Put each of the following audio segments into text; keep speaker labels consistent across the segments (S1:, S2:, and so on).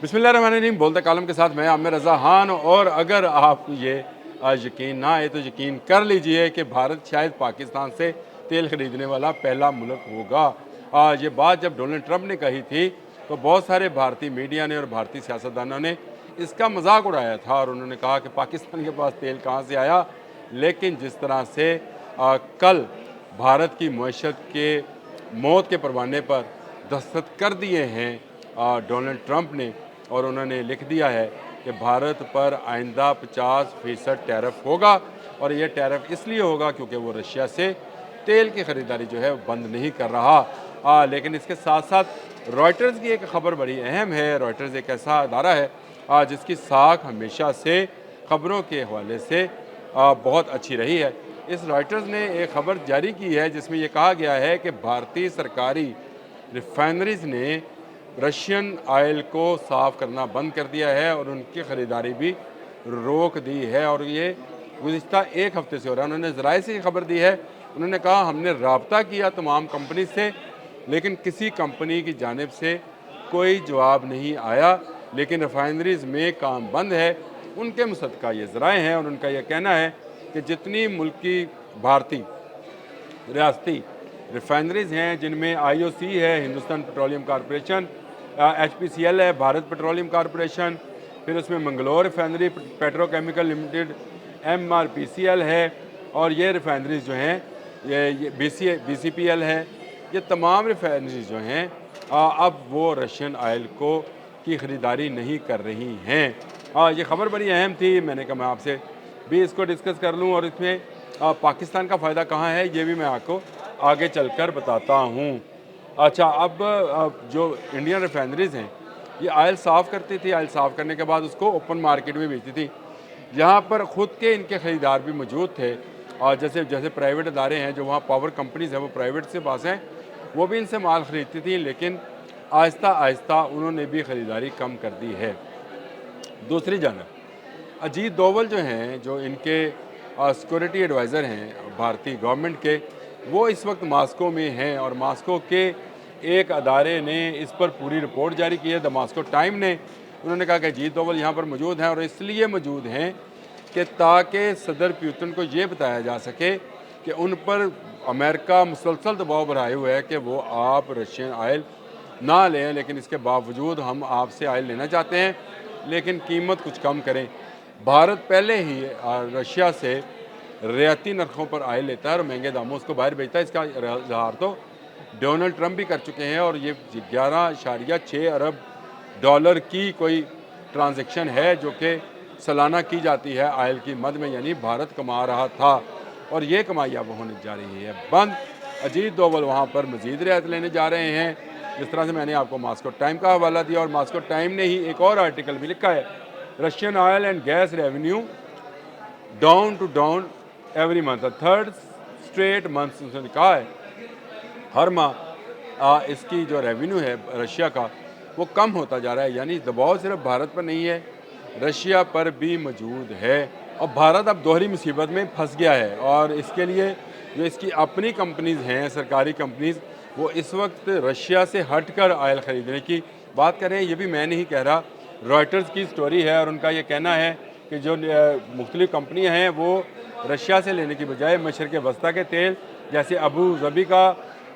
S1: बिस्मिल्लाहिर्रहमानिर्रहीम। बोलते कालम के साथ मैं आमिर रज़ा खान। और अगर आपको ये यकीन ना आए तो यकीन कर लीजिए कि भारत शायद पाकिस्तान से तेल ख़रीदने वाला पहला मुल्क होगा। ये बात जब डोनाल्ड ट्रंप ने कही थी तो बहुत सारे भारतीय मीडिया ने और भारतीय सियासतदानों ने इसका मजाक उड़ाया था और उन्होंने कहा कि पाकिस्तान के पास तेल कहाँ से आया। लेकिन जिस तरह से कल भारत की मईशत के मौत के परवाने पर दस्तखत कर दिए हैं डोनाल्ड ट्रंप ने, और उन्होंने लिख दिया है कि भारत पर आइंदा 50% टैरिफ होगा। और ये टैरिफ इसलिए होगा क्योंकि वो रशिया से तेल की ख़रीदारी जो है वो बंद नहीं कर रहा। लेकिन इसके साथ साथ रॉयटर्स की एक ख़बर बड़ी अहम है। रॉयटर्स एक ऐसा अदारा है जिसकी साख हमेशा से ख़बरों के हवाले से बहुत अच्छी रही है। इस रॉयटर्स ने एक ख़बर जारी की है जिसमें ये कहा गया है कि भारतीय सरकारी रिफाइनरीज़ ने रशियन आयल को साफ़ करना बंद कर दिया है और उनकी ख़रीदारी भी रोक दी है। और ये गुज़िश्ता एक हफ़्ते से हो रहा है। उन्होंने ज़राए से खबर दी है। उन्होंने कहा हमने रब्ता किया तमाम कंपनी से, लेकिन किसी कंपनी की जानिब से कोई जवाब नहीं आया। लेकिन रिफाइनरीज़ में काम बंद है, उनके मुसद्दक़ा ये ज़राए हैं। और उनका यह कहना है कि जितनी मुल्की भारतीय रियासती रिफाइनरीज़ हैं, जिनमें IOC है, हिंदुस्तान पेट्रोलियम कॉरपोरेशन, HPCL है, भारत पेट्रोलियम कॉरपोरेशन, फिर उसमें Mangalore refinery petrochemical limited, MRPCL है, और ये रिफाइनरीज़ जो हैं ये BCPL है। ये तमाम रिफाइनरीज़ जो हैं अब वो रशियन आयल को की ख़रीदारी नहीं कर रही हैं। ये ख़बर बड़ी अहम थी। मैंने कहा मैं आपसे भी इसको डिस्कस कर लूँ और इसमें पाकिस्तान का फ़ायदा कहाँ है ये भी मैं आपको आगे चलकर बताता हूँ। अच्छा, अब जो इंडियन रिफाइनरीज़ हैं ये आयल साफ़ करती थी। आयल साफ़ करने के बाद उसको ओपन मार्केट में बेचती थी। यहाँ पर ख़ुद के इनके ख़रीदार भी मौजूद थे और जैसे जैसे प्राइवेट अदारे हैं जो वहाँ पावर कंपनीज़ हैं वो प्राइवेट से पास हैं, वो भी इनसे माल ख़रीदती थी। लेकिन आहिस्ता आहिस्ता उन्होंने भी ख़रीदारी कम कर दी है। दूसरी जानब अजीत डोवल जो हैं, जो इनके सिक्योरिटी एडवाइज़र हैं भारतीय गवर्नमेंट के, वो इस वक्त मास्को में हैं। और मास्को के एक अदारे ने इस पर पूरी रिपोर्ट जारी की है, द मास्को टाइम ने। उन्होंने कहा कि अजीत डोवल यहाँ पर मौजूद हैं और इसलिए मौजूद हैं कि ताकि सदर पुतिन को ये बताया जा सके कि उन पर अमेरिका मुसलसल दबाव बनाए हुए है कि वो आप रशियन आयल ना लें, लेकिन इसके बावजूद हम आपसे आयल लेना चाहते हैं, लेकिन कीमत कुछ कम करें। भारत पहले ही रशिया से रियायती नरखों पर आयल लेता है और महंगे दामों उसको बाहर बेचता है। इसका इजहार तो डोनाल्ड ट्रंप भी कर चुके हैं और ये 11.6 अरब डॉलर की कोई ट्रांजैक्शन है जो कि सालाना की जाती है आयल की मद में, यानी भारत कमा रहा था और ये कमाई अब होने जा रही है बंद। अजीत डोवल वहाँ पर मज़ीद रियायत लेने जा रहे हैं, जिस तरह से मैंने आपको मास्को टाइम का हवाला दिया। और मास्को टाइम ने ही एक और आर्टिकल भी लिखा है, Russian oil and gas revenue down every month, third straight month. उसने कहा है हर माह इसकी जो रेवेन्यू है रशिया का वो कम होता जा रहा है। यानी दबाव सिर्फ भारत पर नहीं है, रशिया पर भी मौजूद है और भारत अब दोहरी मुसीबत में फंस गया है। और इसके लिए जो इसकी अपनी कंपनीज़ हैं, सरकारी कंपनीज़, वो इस वक्त रशिया से हटकर आयल ख़रीदने की बात कर रहे हैं। ये भी मैं नहीं कह रहा, रॉयटर्स की स्टोरी है और उनका ये कहना है कि जो मुख्तलिफ़ कंपनियाँ हैं वो रशिया से लेने की बजाय मशरक़ वस्ता के तेल जैसे अबू ज़बी का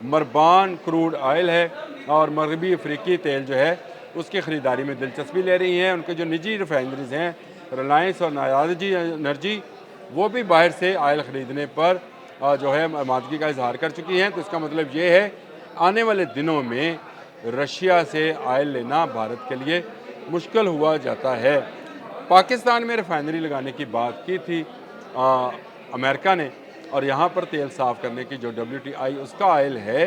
S1: मरबान क्रूड आयल है और मगरबी अफ्रीकी तेल जो है उसकी ख़रीदारी में दिलचस्पी ले रही हैं। उनके जो निजी रिफाइनरीज़ हैं, रिलायंस और नायाजी एनर्जी, वो भी बाहर से आयल ख़रीदने पर जो है आमादगी का इजहार कर चुकी हैं। तो इसका मतलब ये है आने वाले दिनों में रशिया से आयल लेना भारत के लिए मुश्किल हुआ जाता है। पाकिस्तान में रिफाइनरी लगाने की बात की थी अमेरिका ने, और यहाँ पर तेल साफ़ करने की जो WTI उसका आयल है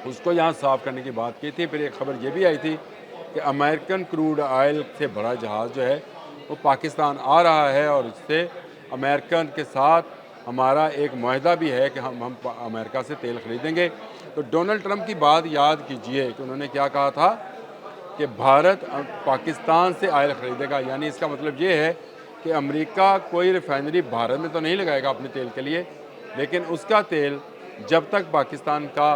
S1: उसको यहाँ साफ़ करने की बात की थी। फिर एक ख़बर ये भी आई थी कि अमेरिकन क्रूड आयल से भरा जहाज़ जो है वो पाकिस्तान आ रहा है और इससे अमेरिकन के साथ हमारा एक मुआहदा भी है कि हम अमेरिका से तेल ख़रीदेंगे। तो डोनाल्ड ट्रंप की बात याद कीजिए कि उन्होंने क्या कहा था कि भारत पाकिस्तान से आयल ख़रीदेगा। यानी इसका मतलब ये है कि अमेरिका कोई रिफाइनरी भारत में तो नहीं लगाएगा अपने तेल के लिए, लेकिन उसका तेल जब तक पाकिस्तान का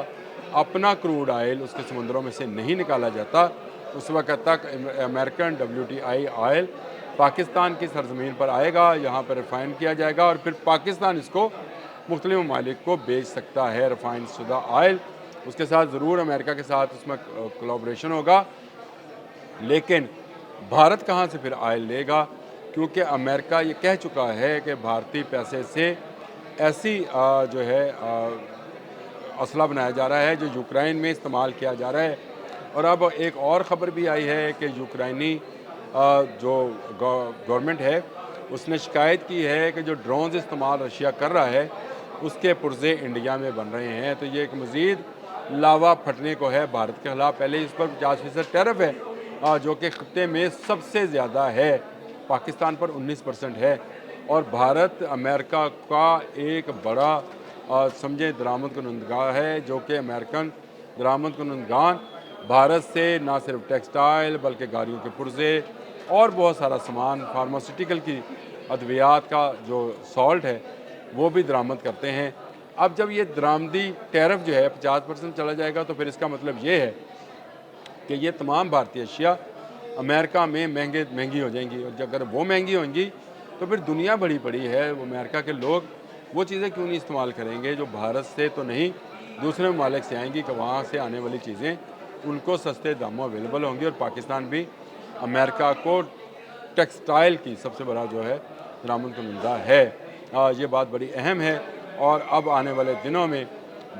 S1: अपना क्रूड आयल उसके समुद्रों में से नहीं निकाला जाता उस वक्त तक अमेरिकन WTI ऑयल पाकिस्तान की सरजमीन पर आएगा, यहाँ पर रिफ़ाइन किया जाएगा और फिर पाकिस्तान इसको मुख्तलिफ ममालिक को बेच सकता है रिफ़ाइन शुदा ऑयल। उसके साथ ज़रूर अमेरिका के साथ उसमें कोलैबोरेशन होगा, लेकिन भारत कहाँ से फिर ऑयल लेगा? क्योंकि अमेरिका ये कह चुका है कि भारतीय पैसे से ऐसी जो है असला बनाया जा रहा है जो यूक्रेन में इस्तेमाल किया जा रहा है। और अब एक और ख़बर भी आई है कि यूक्रेनी जो गवर्नमेंट है उसने शिकायत की है कि जो ड्रोन्स इस्तेमाल रशिया कर रहा है उसके पुर्जे इंडिया में बन रहे हैं। तो ये एक मज़ीद लावा फटने को है भारत के ख़िलाफ़। पहले इस पर 50% टैरिफ है जो कि ख़त्े में सबसे ज़्यादा है, पाकिस्तान पर 19% है। और भारत अमेरिका का एक बड़ा समझे दरामद कुनंदगार है, जो कि अमेरिकन दरामद कुनंदगान भारत से ना सिर्फ टेक्सटाइल बल्कि गाड़ियों के पुर्जे और बहुत सारा सामान, फार्मास्यूटिकल की अद्वियात का जो सॉल्ट है वो भी दरामद करते हैं। अब जब ये दरामदी टैरिफ जो है 50% चला जाएगा तो फिर इसका मतलब ये है कि ये तमाम भारतीय अशिया अमेरिका में महंगी हो जाएंगी। और अगर वो महंगी होंगी तो फिर दुनिया बड़ी पड़ी है, वो अमेरिका के लोग वो चीज़ें क्यों नहीं इस्तेमाल करेंगे जो भारत से तो नहीं दूसरे ममालिक से आएंगी, कि वहाँ से आने वाली चीज़ें उनको सस्ते दामों अवेलेबल होंगी। और पाकिस्तान भी अमेरिका को टेक्सटाइल की सबसे बड़ा जो है दरामद कुनंदा है। ये बात बड़ी अहम है। और अब आने वाले दिनों में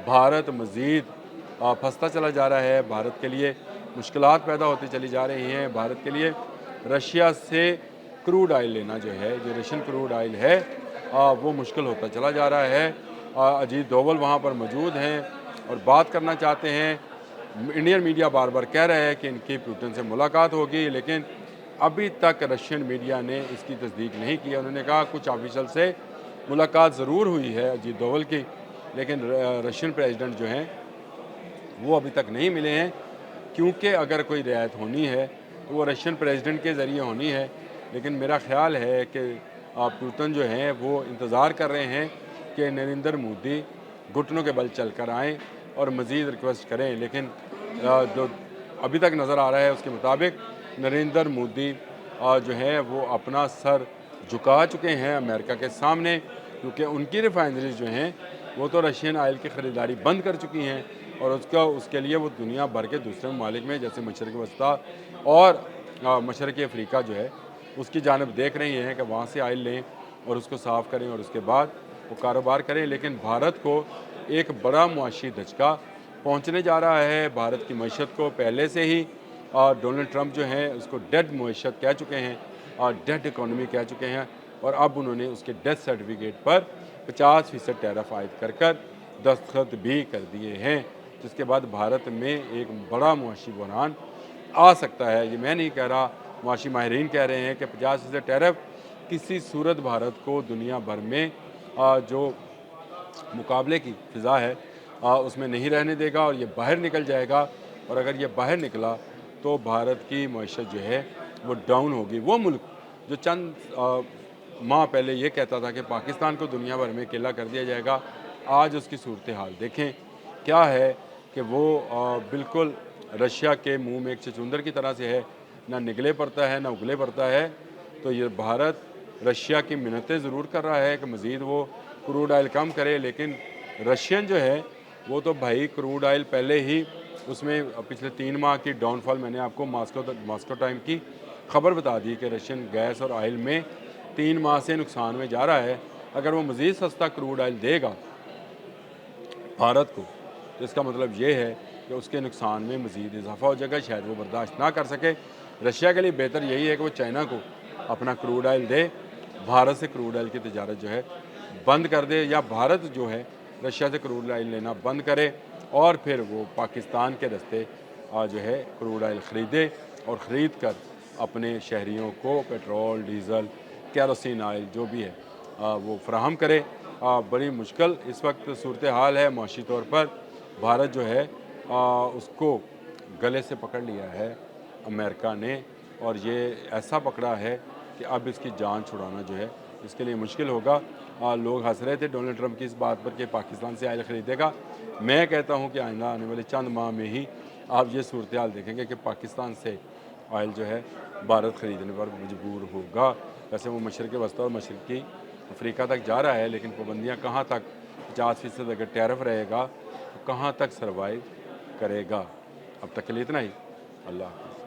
S1: भारत मज़ीद फंसता चला जा रहा है, भारत के लिए मुश्किलात पैदा होती चली जा रही हैं। भारत के लिए रशिया से क्रूड ऑयल लेना जो है, जो रशियन क्रूड ऑयल है वो मुश्किल होता चला जा रहा है। अजीत डोवल वहाँ पर मौजूद हैं और बात करना चाहते हैं। इंडियन मीडिया बार बार कह रहा है कि इनकी पुतिन से मुलाकात होगी, लेकिन अभी तक रशियन मीडिया ने इसकी तस्दीक नहीं की। उन्होंने कहा कुछ ऑफिशियल से मुलाकात ज़रूर हुई है अजीत डोवल की, लेकिन रशियन प्रेसिडेंट जो हैं वो अभी तक नहीं मिले हैं। क्योंकि अगर कोई रियायत होनी है तो वो रशियन प्रेसिडेंट के ज़रिए होनी है। लेकिन मेरा ख्याल है कि पुतिन जो हैं वो इंतज़ार कर रहे हैं कि नरेंद्र मोदी घुटनों के बल चल कर आएँ और मज़ीद रिक्वेस्ट करें। लेकिन जो अभी तक नज़र आ रहा है उसके मुताबिक नरेंद्र मोदी जो है वो अपना सर झुका चुके हैं अमेरिका के सामने, क्योंकि उनकी रिफाइनरीज जो हैं वो तो रशियन ऑयल की ख़रीदारी बंद कर चुकी हैं। और उसके लिए वो दुनिया भर के दूसरे ममालिक में जैसे मशरक़ वस्ता और मशरक़ी अफ्रीका जो है उसकी जानब देख रही हैं कि वहाँ से ऑयल लें और उसको साफ़ करें और उसके बाद वो कारोबार करें। लेकिन भारत को एक बड़ा मुआशी धचका पहुँचने जा रहा है। भारत की मईशत को पहले से ही डोनाल्ड ट्रंप जो हैं उसको डेड मईशत कह चुके हैं और डेड इकॉनमी कह चुके हैं। और अब उन्होंने उसके डेथ सर्टिफिकेट पर 50% टैरिफ आयद कर दस्तखत भी कर दिए हैं, जिसके बाद भारत में एक बड़ा मुआशी बहरान आ सकता है। ये मैं नहीं कह रहा, मुआशी माहिरीन कह रहे हैं कि 50% टैरिफ किसी सूरत भारत को दुनिया भर में जो मुकाबले की फ़िज़ा है उसमें नहीं रहने देगा और ये बाहर निकल जाएगा। और अगर ये बाहर निकला तो भारत की मईशत जो है वो डाउन होगी। वो मुल्क जो चंद माह पहले ये कहता था कि पाकिस्तान को दुनिया भर में अकेला कर दिया जाएगा, आज उसकी सूरत हाल देखें क्या है कि वो बिल्कुल रशिया के मुंह में एक चचुंदर की तरह से है, ना निगले पड़ता है ना उगले पड़ता है। तो ये भारत रशिया की मिन्नतें ज़रूर कर रहा है कि मज़ीद वो क्रूड ऑयल कम करे, लेकिन रशियन जो है वो तो भाई क्रूड ऑयल पहले ही उसमें पिछले 3 माह की डाउनफॉल, मैंने आपको मॉस्को टाइम की खबर बता दी कि रशियन गैस और ऑयल में 3 माह से नुकसान में जा रहा है। अगर वो मज़ीद सस्ता क्रूड ऑयल देगा भारत को तो इसका मतलब ये है कि उसके नुकसान में मज़ीद इजाफा हो जाएगा, शायद वो बर्दाश्त ना कर सके। रशिया के लिए बेहतर यही है कि वो चाइना को अपना क्रूड ऑयल दे, भारत से क्रूड ऑयल की तजारत जो है बंद कर दे, या भारत जो है रशिया से क्रूड ऑयल लेना बंद करे और फिर वो पाकिस्तान के रास्ते जो है क्रूड ऑयल ख़रीदे और ख़रीद कर अपने शहरियों को पेट्रोल, डीज़ल, केरोसिन ऑयल जो भी है वो फ़राहम करे। बड़ी मुश्किल इस वक्त सूरत हाल है मुआशी तौर पर। भारत जो है उसको गले से पकड़ लिया है अमेरिका ने, और ये ऐसा पकड़ा है कि अब इसकी जान छुड़ाना जो है इसके लिए मुश्किल होगा। लोग हंस रहे थे डोनाल्ड ट्रंप की इस बात पर कि पाकिस्तान से ऑयल ख़रीदेगा। मैं कहता हूँ कि आइंदा आने वाले चंद माह में ही आप ये सूरत हाल देखेंगे कि पाकिस्तान से ऑयल जो है भारत ख़रीदने पर मजबूर होगा। वैसे वो मशरक़ वस्ती और मशरक़ी अफ्रीका तक जा रहा है, लेकिन पाबंदियाँ कहाँ तक, 50% अगर टैरिफ रहेगा तो कहाँ तक सर्वाइव करेगा। अब तक के लिए इतना ही। अल्लाह हाफ़िज़।